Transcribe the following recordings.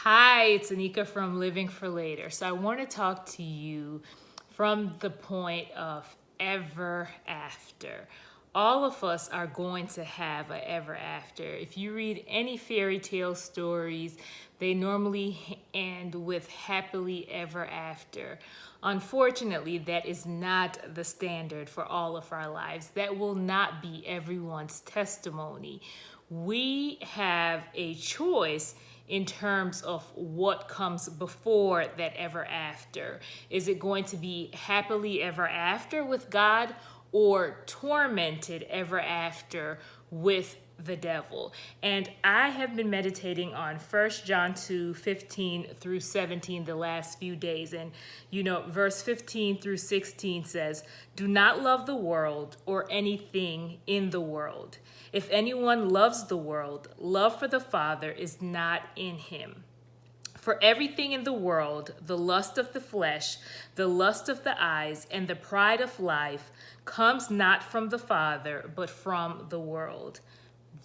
Hi, it's Anika from Living for Later. So I want to talk to you from the point of ever after. All of us are going to have a ever after. If you read any fairy tale stories, they normally end with happily ever after. Unfortunately, that is not the standard for all of our lives. That will not be everyone's testimony. We have a choice in terms of what comes before that ever after. Is it going to be happily ever after with God or tormented ever after with the devil? And I have been meditating on 1 John 2:15 through 17 the last few days. And verse 15 through 16 says, "Do not love the world or anything in the world. If anyone loves the world, love for the Father is not in him. For everything in the world, the lust of the flesh, the lust of the eyes, and the pride of life comes not from the Father, but from the world."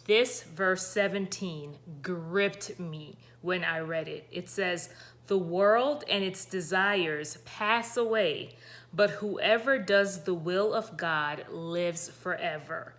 This verse 17 gripped me when I read it. It says, "The world and its desires pass away, but whoever does the will of God lives forever."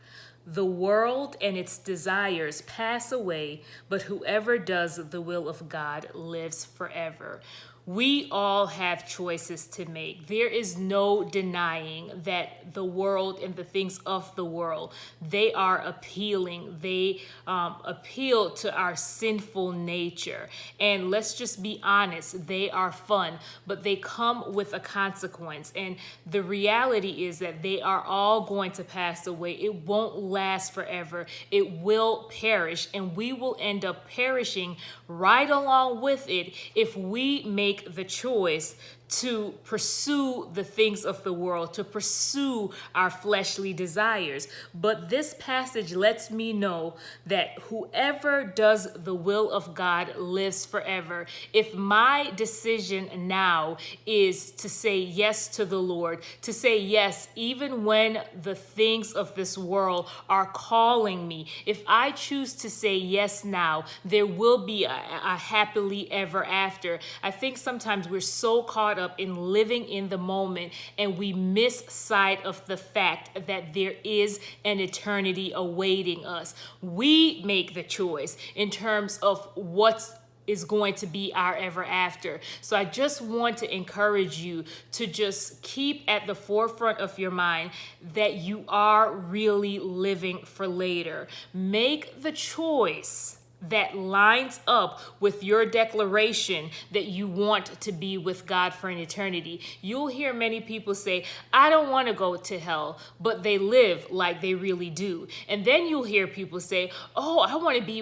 The world and its desires pass away, but whoever does the will of God lives forever. We all have choices to make. There is no denying that the world and the things of the world, they are appealing. They appeal to our sinful nature. And let's just be honest, they are fun, but they come with a consequence. And the reality is that they are all going to pass away. It won't last forever. It will perish, and we will end up perishing right along with it if we make the choice to pursue the things of the world, to pursue our fleshly desires. But this passage lets me know that whoever does the will of God lives forever. If my decision now is to say yes to the Lord, to say yes even when the things of this world are calling me, if I choose to say yes now, there will be a happily ever after. I think sometimes we're so caught up in living in the moment and we miss sight of the fact that there is an eternity awaiting us. We make the choice in terms of what is going to be our ever after. So I just want to encourage you to just keep at the forefront of your mind that you are really living for later. Make the choice that lines up with your declaration that you want to be with God for an eternity. You'll hear many people say, "I don't want to go to hell," but they live like they really do. And then you'll hear people say, "Oh, I want to be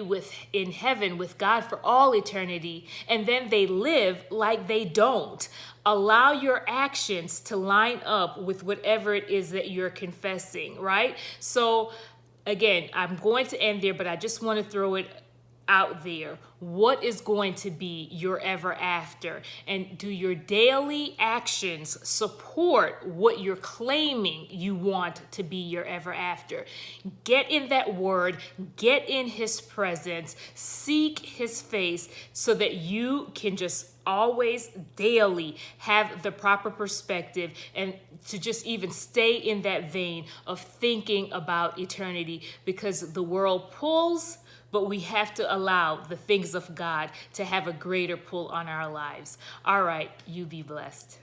in heaven with God for all eternity," and then they live like they don't. Allow your actions to line up with whatever it is that you're confessing, right? So again, I'm going to end there, but I just want to throw it out there. What is going to be your ever after? And do your daily actions support what you're claiming you want to be your ever after? Get in that word, get in his presence, seek his face so that you can just always daily have the proper perspective and to just even stay in that vein of thinking about eternity, because the world pulls, but we have to allow the things of God to have a greater pull on our lives. All right, you be blessed.